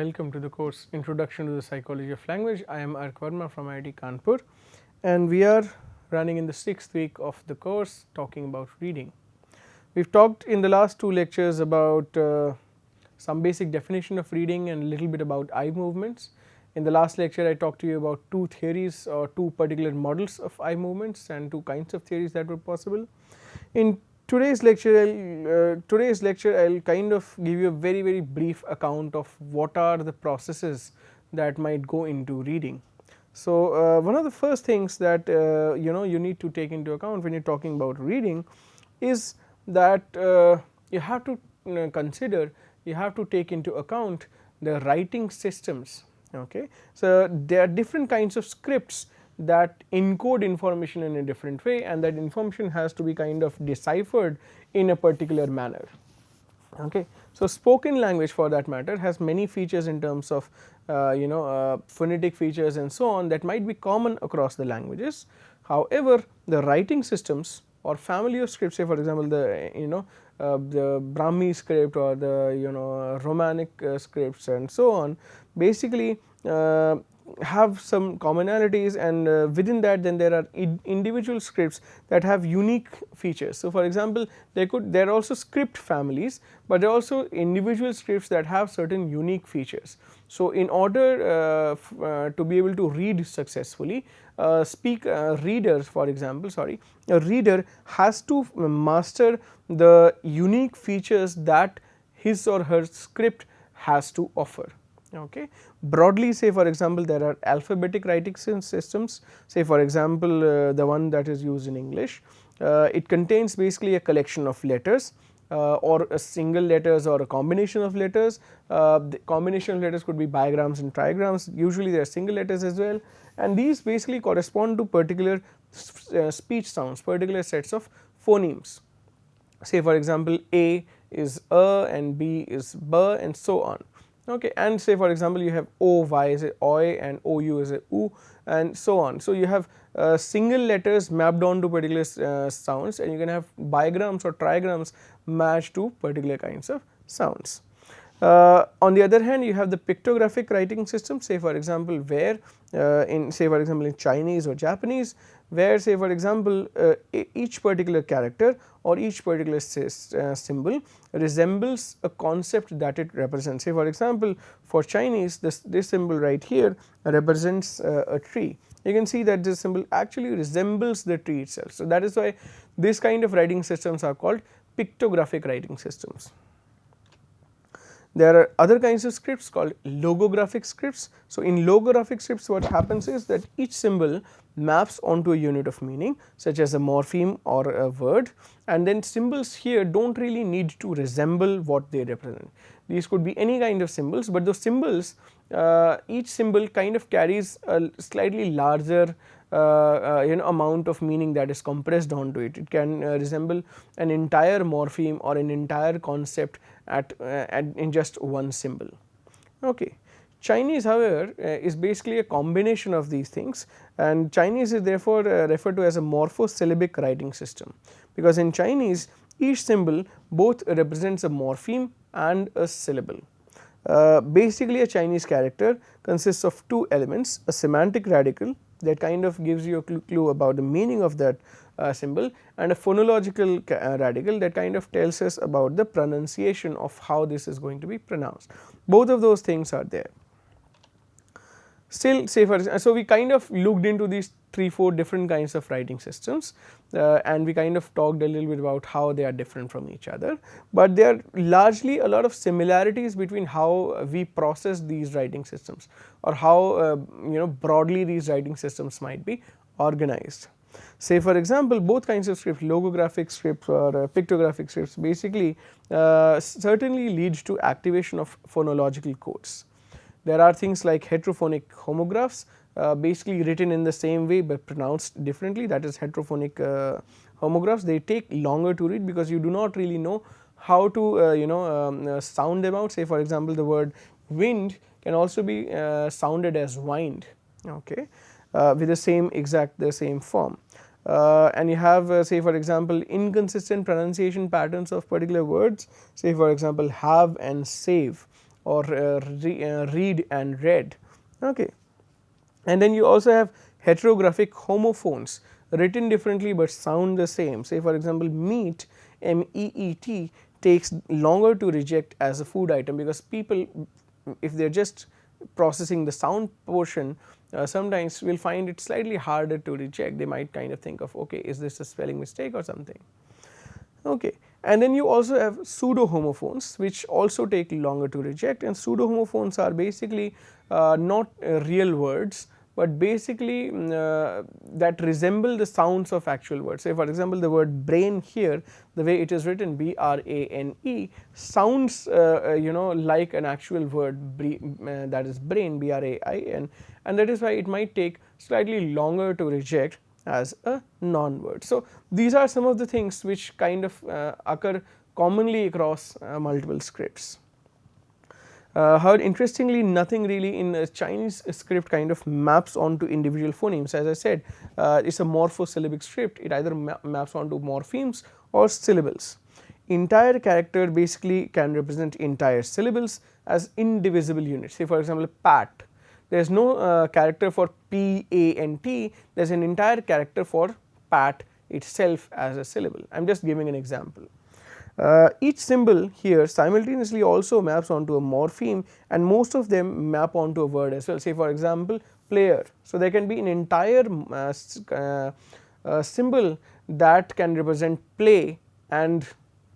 welcome to the course Introduction to the Psychology of Language. I am Ark Verma from IIT Kanpur, and we are running in the 6th week of the course talking about reading. We have talked in the last 2 lectures about some basic definition of reading and a little bit about eye movements. In the last lecture I talked to you about 2 theories or 2 particular models of eye movements and 2 kinds of theories that were possible. In today's lecture I will kind of give you a very brief account of what are the processes that might go into reading. So, one of the first things that you need to take into account when you are talking about reading is that you have to consider, you have to take into account the writing systems. Okay. So, there are different kinds of scripts that encode information in a different way, and that information has to be kind of deciphered in a particular manner. Okay. So, spoken language for that matter has many features in terms of phonetic features and so on that might be common across the languages. However, the writing systems or family of scripts, say for example the Brahmi script or the Romanic scripts and so on, basically have some commonalities, and within that then there are individual scripts that have unique features. So, for example, there are also script families, but there are also individual scripts that have certain unique features. So, in order to be able to read successfully, a reader has to master the unique features that his or her script has to offer. Okay. Broadly, say for example, there are alphabetic writing systems, say for example, the one that is used in English. It contains basically a collection of letters or a single letters or a combination of letters. The combination of letters could be bigrams and trigrams, usually there are single letters as well, and these basically correspond to particular speech sounds, particular sets of phonemes. Say for example, A is and B is B and so on. Okay, and say for example, you have OY is a OI and OU is a U and so on. So, you have single letters mapped on to particular sounds, and you can have bigrams or trigrams matched to particular kinds of sounds. On the other hand, you have the pictographic writing system, say for example, where in Chinese or Japanese, where say for example, each particular character or each particular symbol resembles a concept that it represents. Say for example, for Chinese this symbol right here represents a tree. You can see that this symbol actually resembles the tree itself. So, that is why this kind of writing systems are called pictographic writing systems. There are other kinds of scripts called logographic scripts. So, in logographic scripts what happens is that each symbol maps onto a unit of meaning such as a morpheme or a word, and then symbols here do not really need to resemble what they represent. These could be any kind of symbols, but those symbols, each symbol kind of carries a slightly larger amount of meaning that is compressed onto it. It can resemble an entire morpheme or an entire concept in just one symbol. Okay. Chinese, however, is basically a combination of these things, and Chinese is therefore referred to as a morphosyllabic writing system, because in Chinese each symbol both represents a morpheme and a syllable. Basically, a Chinese character consists of 2 elements: a semantic radical that kind of gives you a clue about the meaning of that symbol, and a phonological radical that kind of tells us about the pronunciation of how this is going to be pronounced. Both of those things are there. Still, say for example, so we kind of looked into these 3-4 different kinds of writing systems, and we kind of talked a little bit about how they are different from each other, but there are largely a lot of similarities between how we process these writing systems, or how broadly these writing systems might be organized. Say for example, both kinds of scripts, logographic scripts or pictographic scripts, basically certainly lead to activation of phonological codes. There are things like heterophonic homographs, basically written in the same way but pronounced differently, that is heterophonic homographs. They take longer to read because you do not really know how to sound them out. Say for example, the word wind can also be sounded as wind, okay, with the same form. And you have say for example, inconsistent pronunciation patterns of particular words, say for example, have and save. or read and read. Okay. And then you also have heterographic homophones written differently but sound the same. Say for example, meat, MEET, takes longer to reject as a food item, because people, if they are just processing the sound portion, sometimes will find it slightly harder to reject. They might kind of think of, okay, is this a spelling mistake or something. Okay. And then you also have pseudo homophones, which also take longer to reject, and pseudo homophones are basically not real words, but basically that resemble the sounds of actual words. Say for example, the word brain here, the way it is written BRANE, sounds like an actual word, that is brain, BRAIN, and that is why it might take slightly longer to reject as a non-word. So, these are some of the things which kind of occur commonly across multiple scripts. However, interestingly, nothing really in a Chinese script kind of maps onto individual phonemes. As I said, it is a morphosyllabic script. It either maps onto morphemes or syllables. Entire character basically can represent entire syllables as indivisible units. Say for example, pat. There is no character for PANT, there is an entire character for pat itself as a syllable. I am just giving an example. Each symbol here simultaneously also maps onto a morpheme, and most of them map onto a word as well. Say for example, player. So, there can be an entire symbol that can represent play and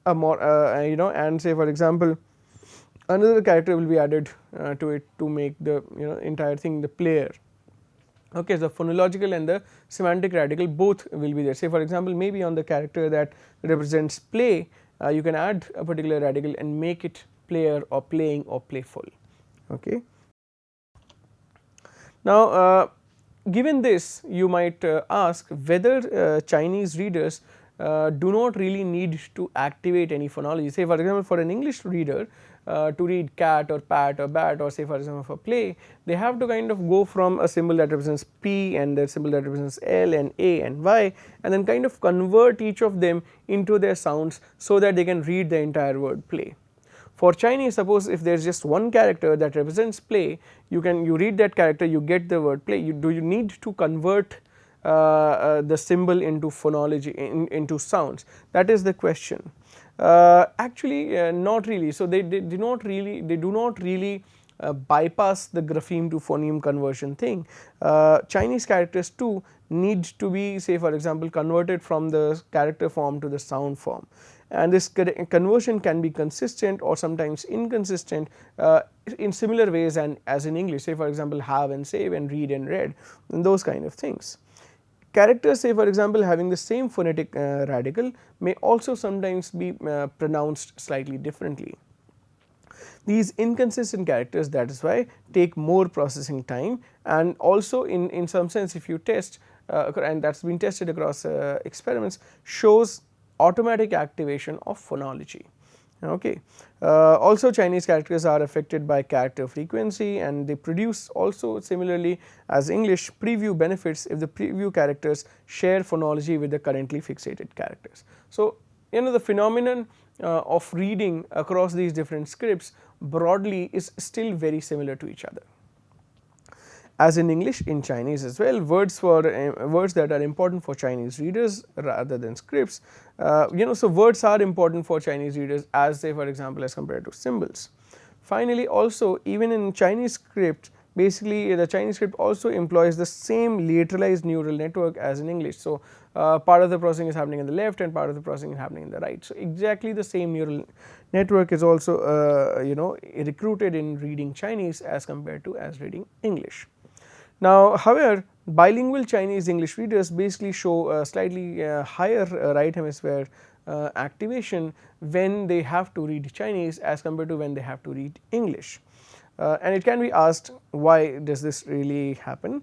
a more and say for example, another character will be added to it to make the entire thing the player. Okay, so phonological and the semantic radical both will be there. Say for example, maybe on the character that represents play, you can add a particular radical and make it player or playing or playful. Okay. Now, given this, you might ask whether Chinese readers do not really need to activate any phonology. Say for example, for an English reader to read cat or pat or bat, or say for example for play, they have to kind of go from a symbol that represents P and the symbol that represents L and A and Y, and then kind of convert each of them into their sounds so that they can read the entire word play. For Chinese, suppose if there is just one character that represents play, you read that character, you get the word play. Do you need to convert the symbol into phonology, into sounds? That is the question. Actually, not really. So, they do not really bypass the grapheme to phoneme conversion thing. Chinese characters too need to be, say for example, converted from the character form to the sound form, and this conversion can be consistent or sometimes inconsistent in similar ways and as in English. Say for example, have and save and read and read, and those kind of things. Characters, say for example, having the same phonetic radical may also sometimes be pronounced slightly differently. These inconsistent characters, that is why, take more processing time, and also in some sense, if you test and that has been tested across experiments, shows automatic activation of phonology. Okay. Also, Chinese characters are affected by character frequency, and they produce also similarly as English preview benefits if the preview characters share phonology with the currently fixated characters. So, the phenomenon of reading across these different scripts broadly is still very similar to each other. As in English, in Chinese as well, words that are important for Chinese readers rather than scripts. So words are important for Chinese readers, as say for example as compared to symbols. Finally, also even in Chinese script, basically the Chinese script also employs the same lateralized neural network as in English. So part of the processing is happening in the left and part of the processing is happening in the right. So exactly the same neural network is also recruited in reading Chinese as compared to as reading English. Now, however, bilingual Chinese English readers basically show a slightly higher right hemisphere activation when they have to read Chinese as compared to when they have to read English. And it can be asked, why does this really happen?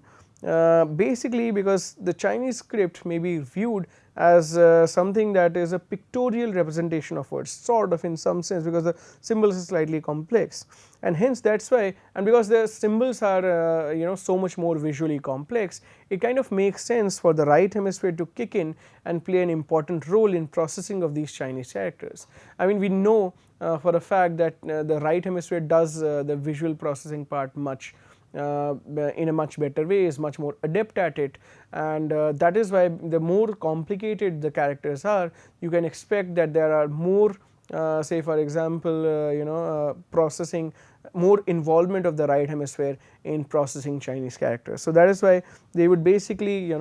Basically because the Chinese script may be viewed as something that is a pictorial representation of words, sort of in some sense, because the symbols are slightly complex, and hence that is why, and because the symbols are so much more visually complex, it kind of makes sense for the right hemisphere to kick in and play an important role in processing of these Chinese characters. I mean, we know for a fact that the right hemisphere does the visual processing part much in a much better way, is much more adept at it, and that is why the more complicated the characters are, you can expect that there are more say for example processing, more involvement of the right hemisphere in processing Chinese characters. So that is why they would basically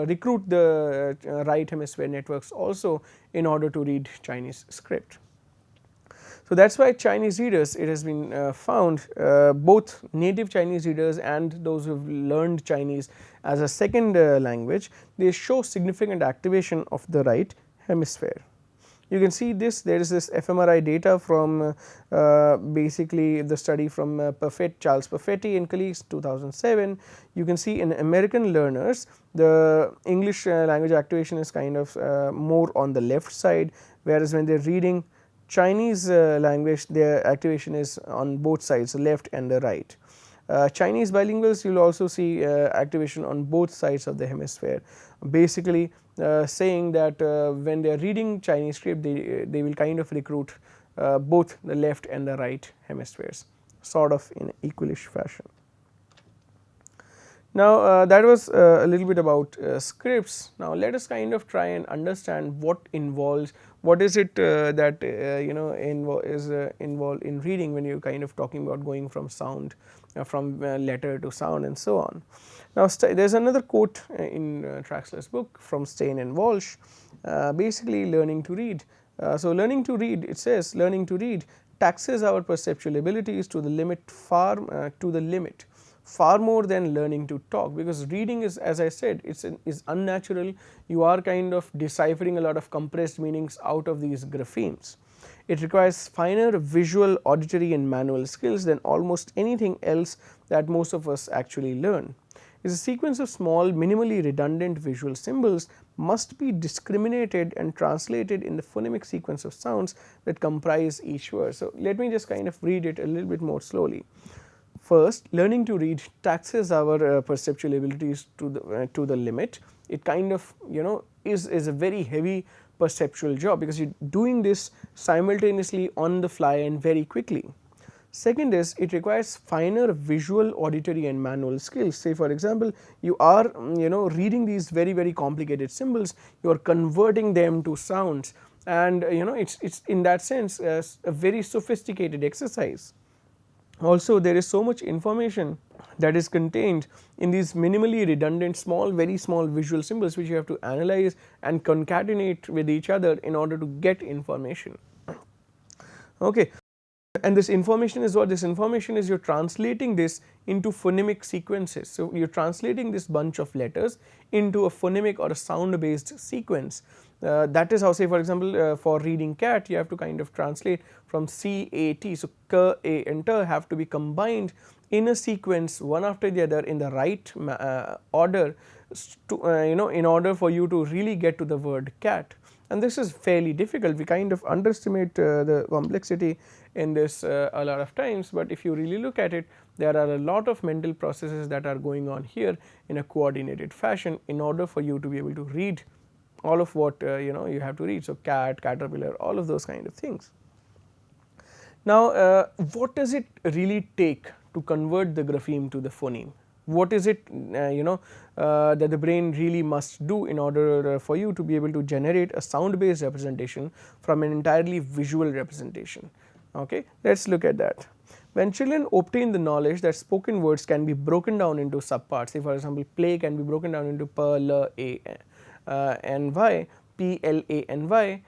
recruit the right hemisphere networks also in order to read Chinese script. So that is why Chinese readers, it has been found, both native Chinese readers and those who have learned Chinese as a second language, they show significant activation of the right hemisphere. You can see this, there is this fMRI data from basically the study from Charles Perfetti and colleagues 2007. You can see in American learners the English language activation is kind of more on the left side, whereas when they are reading Chinese language, their activation is on both sides, the left and the right. Chinese bilinguals, you will also see activation on both sides of the hemisphere, basically saying that when they are reading Chinese script, they will kind of recruit both the left and the right hemispheres, sort of in equalish fashion. Now that was a little bit about scripts. Now let us kind of try and understand what involves, what is it that is involved in reading when you are kind of talking about going from sound from letter to sound and so on. Now there is another quote in Traxler's book from Stein and Walsh, basically learning to read. So learning to read, it says learning to read taxes our perceptual abilities to the limit far more than learning to talk, because reading is, as I said, is unnatural. You are kind of deciphering a lot of compressed meanings out of these graphemes. It requires finer visual, auditory and manual skills than almost anything else that most of us actually learn. Is a sequence of small, minimally redundant visual symbols must be discriminated and translated in the phonemic sequence of sounds that comprise each word. So let me just kind of read it a little bit more slowly. First, learning to read taxes our perceptual abilities to the limit. It kind of is a very heavy perceptual job, because you are doing this simultaneously on the fly and very quickly. Second is, it requires finer visual, auditory and manual skills. Say for example, you are reading these very complicated symbols, you are converting them to sounds, and it's in that sense a very sophisticated exercise. Also, there is so much information that is contained in these minimally redundant very small visual symbols, which you have to analyze and concatenate with each other in order to get information. Okay. And this information is what? This information is you are translating this into phonemic sequences. So, you are translating this bunch of letters into a phonemic or a sound based sequence. That is how, say for example, for reading cat, you have to kind of translate from C-A-T. So, K, A and T have to be combined in a sequence one after the other in the right order to, in order for you to really get to the word cat. And this is fairly difficult. We kind of underestimate the complexity in this a lot of times, but if you really look at it, there are a lot of mental processes that are going on here in a coordinated fashion in order for you to be able to read all of what you have to read. So, cat, caterpillar, all of those kind of things. Now what does it really take to convert the grapheme to the phoneme? What is it that the brain really must do in order for you to be able to generate a sound based representation from an entirely visual representation? Okay, let us look at that. When children obtain the knowledge that spoken words can be broken down into subparts, say for example, play can be broken down into p, l, a and y, p, l, a and y,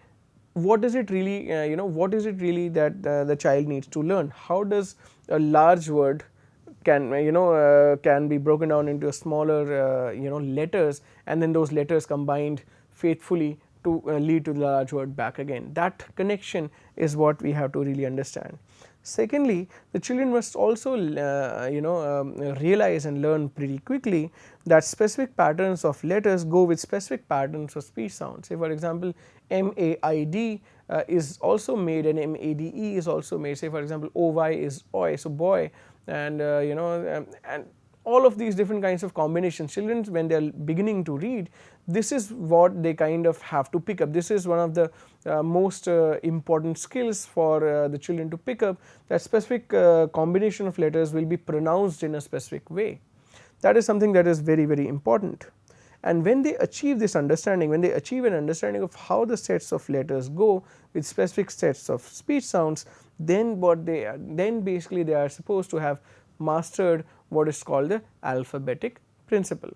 what is it really what is it really that the child needs to learn? How does a large word can be broken down into a smaller letters, and then those letters combined faithfully to lead to the large word back again? That connection is what we have to really understand. Secondly, the children must also realize and learn pretty quickly that specific patterns of letters go with specific patterns of speech sounds. Say for example, MAID is also made and MADE is also made. Say for example, OY is oi, so boy, and and all of these different kinds of combinations. Children, when they are beginning to read, this is what they kind of have to pick up. This is one of the most important skills for the children to pick up, that specific combination of letters will be pronounced in a specific way. That is something that is very, very important. And when they achieve this understanding, when they achieve an understanding of how the sets of letters go with specific sets of speech sounds, then basically they are supposed to have mastered what is called the alphabetic principle.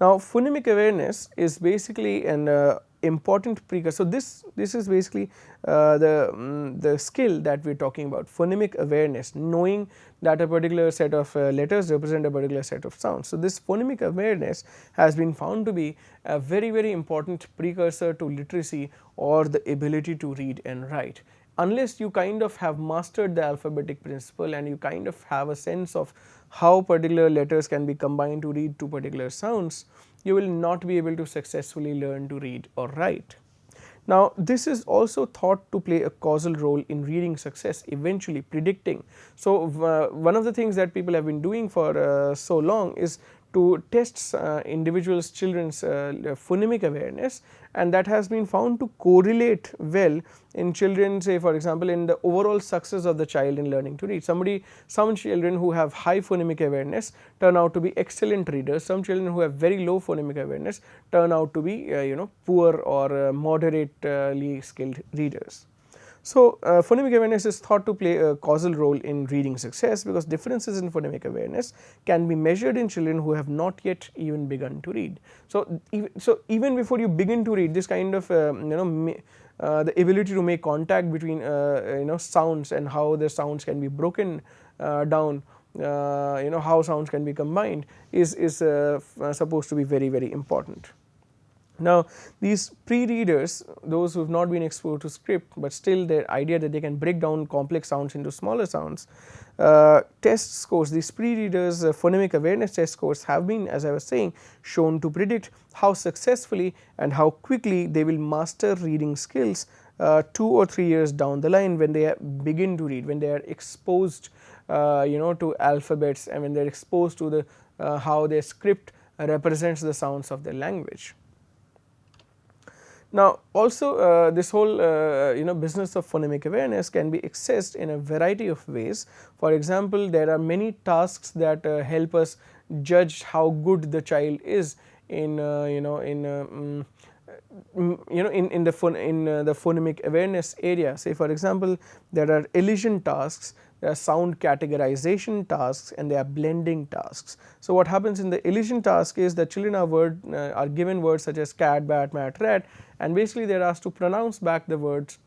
Now, phonemic awareness is basically an important precursor. So, this is basically the skill that we are talking about, phonemic awareness, knowing that a particular set of letters represent a particular set of sounds. So, this phonemic awareness has been found to be a very, very important precursor to literacy or the ability to read and write. Unless you kind of have mastered the alphabetic principle and you kind of have a sense of how particular letters can be combined to read two particular sounds, you will not be able to successfully learn to read or write. Now, this is also thought to play a causal role in reading success, eventually predicting. So, one of the things that people have been doing for so long is to test individuals' children's phonemic awareness, and that has been found to correlate well in children, say for example, in the overall success of the child in learning to read. Some children who have high phonemic awareness turn out to be excellent readers. Some children who have very low phonemic awareness turn out to be poor or moderately skilled readers. So, phonemic awareness is thought to play a causal role in reading success, because differences in phonemic awareness can be measured in children who have not yet even begun to read. So, even before you begin to read, this kind of the ability to make contact between sounds and how the sounds can be broken down, how sounds can be combined is supposed to be very, very important. Now, these pre-readers, those who have not been exposed to script, but still their idea that they can break down complex sounds into smaller sounds, test scores, these pre-readers phonemic awareness test scores have been, as I was saying, shown to predict how successfully and how quickly they will master reading skills 2 or 3 years down the line when they begin to read, when they are exposed to alphabets, and when they are exposed to the how their script represents the sounds of their language. Now, also this whole business of phonemic awareness can be accessed in a variety of ways. For example, there are many tasks that help us judge how good the child is in the phonemic awareness area. Say for example, there are elision tasks, there are sound categorization tasks, and there are blending tasks. So, what happens in the elision task is that children are given words such as cat, bat, mat, rat, and basically they are asked to pronounce back the words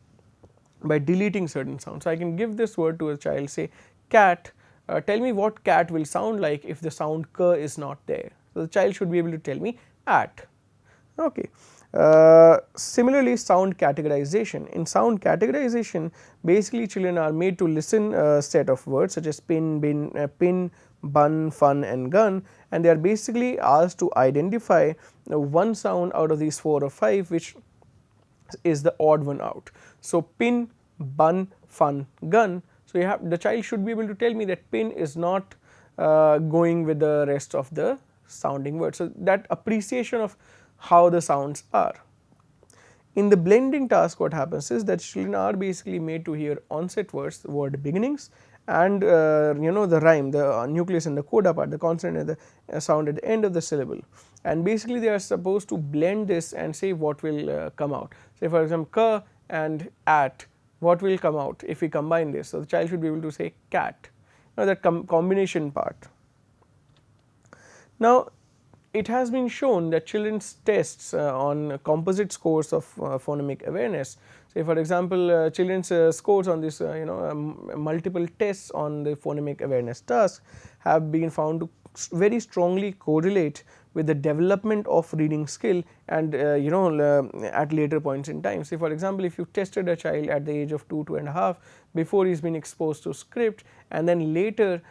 by deleting certain sounds. So, I can give this word to a child, say cat, tell me what cat will sound like if the sound k is not there. So, the child should be able to tell me at. Okay. Similarly, sound categorization. In sound categorization, basically children are made to listen a set of words such as pin, bin, pin, bun, fun and gun, and they are basically asked to identify one sound out of these 4 or 5 which is the odd one out. So, pin, bun, fun, gun. So, the child should be able to tell me that pin is not going with the rest of the sounding words. So, that appreciation of how the sounds are. In the blending task, what happens is that children are basically made to hear onset words, the word beginnings, and the rhyme, the nucleus and the coda part, the consonant and the sound at the end of the syllable, and basically they are supposed to blend this and say what will come out. Say for example, k and at, what will come out if we combine this? So, the child should be able to say cat, that combination part. Now, it has been shown that children's tests on composite scores of phonemic awareness, say for example, children's scores on this multiple tests on the phonemic awareness task have been found to very strongly correlate with the development of reading skill and at later points in time. Say for example, if you tested a child at the age of 2.5 before he has been exposed to script, and then later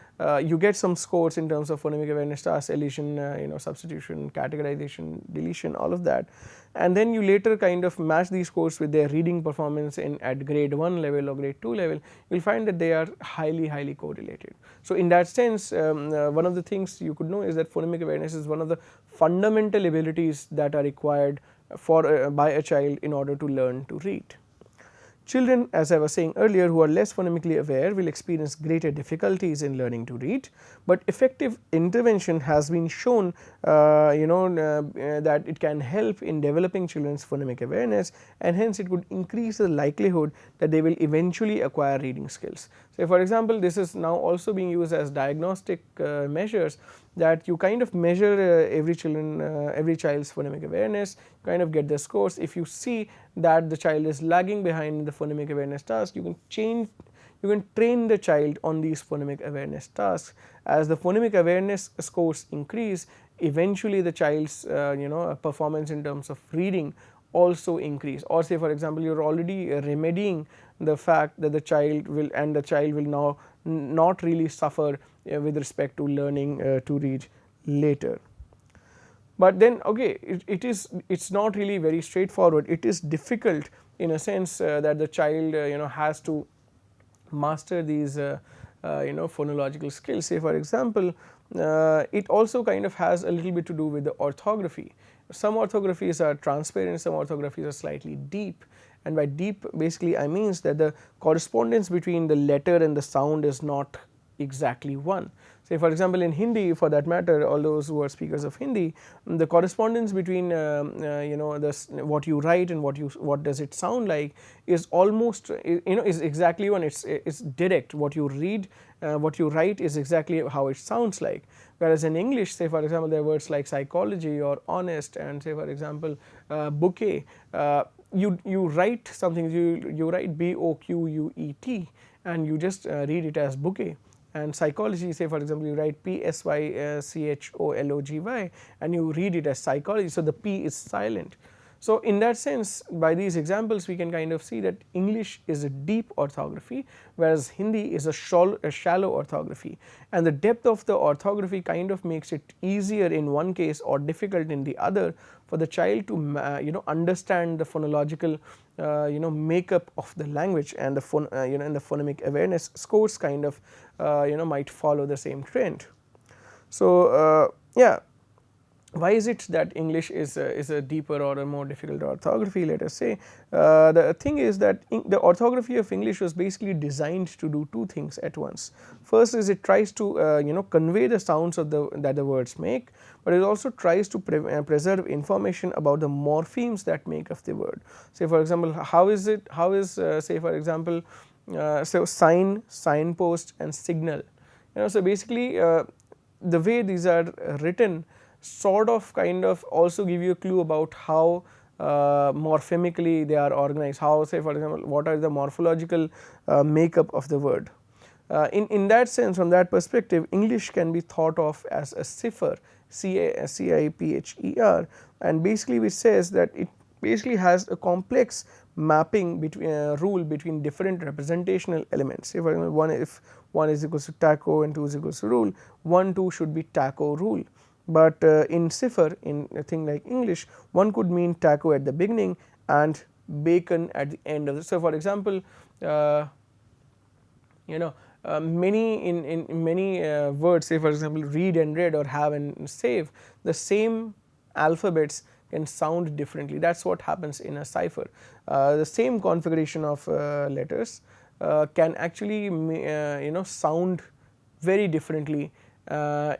you get some scores in terms of phonemic awareness task, elision, substitution, categorization, deletion, all of that, and then you later kind of match these scores with their reading performance in at grade 1 level or grade 2 level, you will find that they are highly correlated. So in that sense, one of the things you could know is that phonemic awareness is one of the fundamental abilities that are required for by a child in order to learn to read. Children, as I was saying earlier, who are less phonemically aware will experience greater difficulties in learning to read, but effective intervention has been shown that it can help in developing children's phonemic awareness, and hence it could increase the likelihood that they will eventually acquire reading skills. So, for example, this is now also being used as diagnostic measures, that you kind of measure every child's phonemic awareness, kind of get the scores. If you see that the child is lagging behind in the phonemic awareness task, you can train the child on these phonemic awareness tasks. As the phonemic awareness scores increase, eventually the child's performance in terms of reading also increase. Or say for example, you are already remedying the fact that the child will now not really suffer with respect to learning to read later. But then okay, it's not really very straightforward. It is difficult in a sense that the child has to master these phonological skills. Say for example, it also kind of has a little bit to do with the orthography. Some orthographies are transparent, some orthographies are slightly deep, and by deep basically I means that the correspondence between the letter and the sound is not exactly one. Say for example, in Hindi, for that matter, all those who are speakers of Hindi, the correspondence between what you write and what does it sound like is almost is exactly one. It's direct. What you read, what you write is exactly how it sounds like. Whereas in English, say for example, there are words like psychology or honest, and say for example, bouquet. You write something, you write BOQUET, and you just read it as bouquet. And psychology, say for example, you write PSYCHOLOGY and you read it as psychology, so the P is silent. So in that sense, by these examples we can kind of see that English is a deep orthography, whereas Hindi is a shallow orthography, and the depth of the orthography kind of makes it easier in one case or difficult in the other for the child to understand the phonological makeup of the language, and the and the phonemic awareness scores kind of might follow the same trend. So yeah, why is it that English is a deeper or a more difficult orthography? Let us say the thing is that the orthography of English was basically designed to do two things at once. First is it tries to convey the sounds of that the words make, but it also tries to preserve information about the morphemes that make of the word. Say for example, how is say for example, so sign, signpost and signal. So basically the way these are written sort of kind of also give you a clue about how morphemically they are organized, how say for example what are the morphological makeup of the word. In that sense, from that perspective, English can be thought of as a cipher, CIPHER, and basically which says that it basically has a complex mapping between rule between different representational elements. Say for example, if 1 is equals to taco and 2 is equals to rule, 1 2 should be taco rule. But in cipher, in a thing like English, one could mean taco at the beginning and bacon at the end of it. So for example, many in many words, say for example read and read or have and save, the same alphabets can sound differently. That is what happens in a cipher. The same configuration of letters can actually sound very differently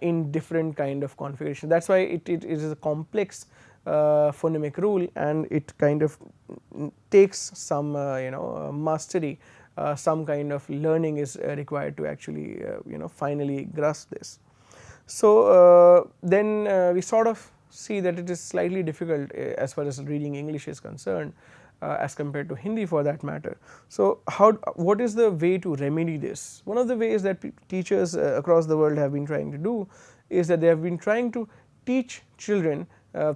in different kind of configuration. That is why it is a complex phonemic rule, and it kind of takes some mastery, some kind of learning is required to actually finally grasp this. So then we sort of see that it is slightly difficult as far as reading English is concerned as compared to Hindi for that matter. So what is the way to remedy this? One of the ways that teachers across the world have been trying to do is that they have been trying to teach children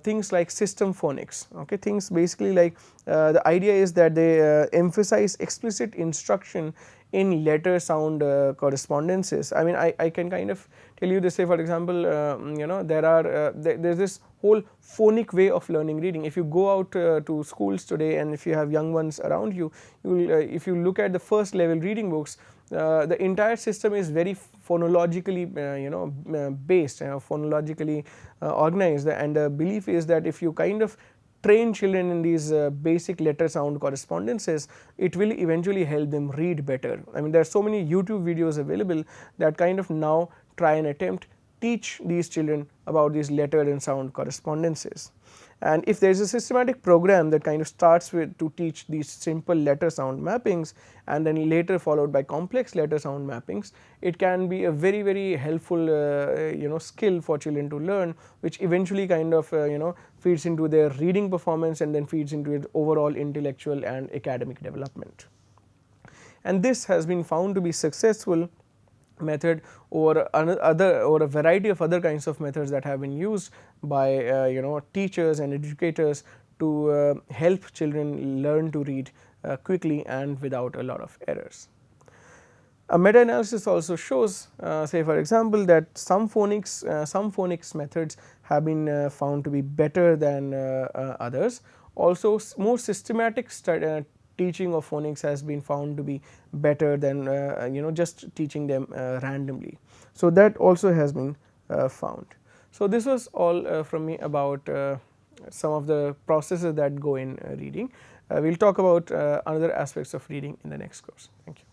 things like system phonics. Okay, things basically like the idea is that they emphasize explicit instruction in letter sound correspondences. I mean, I can kind of tell you this, say for example, there is this whole phonic way of learning reading. If you go out to schools today and if you have young ones around you, if you look at the first level reading books, the entire system is very phonologically based, phonologically organized, and the belief is that if you kind of train children in these basic letter sound correspondences, it will eventually help them read better. I mean, there are so many YouTube videos available that kind of now try and attempt teach these children about these letter and sound correspondences. And if there is a systematic program that kind of starts with to teach these simple letter sound mappings and then later followed by complex letter sound mappings, it can be a very helpful skill for children to learn, which eventually kind of feeds into their reading performance and then feeds into its overall intellectual and academic development. And this has been found to be successful method or a variety of other kinds of methods that have been used by teachers and educators to help children learn to read quickly and without a lot of errors. A meta-analysis also shows, say for example, that some phonics methods have been found to be better than others. Also, more systematic teaching of phonics has been found to be better than just teaching them randomly. So that also has been found. So this was all from me about some of the processes that go in reading. We will talk about other aspects of reading in the next course. Thank you.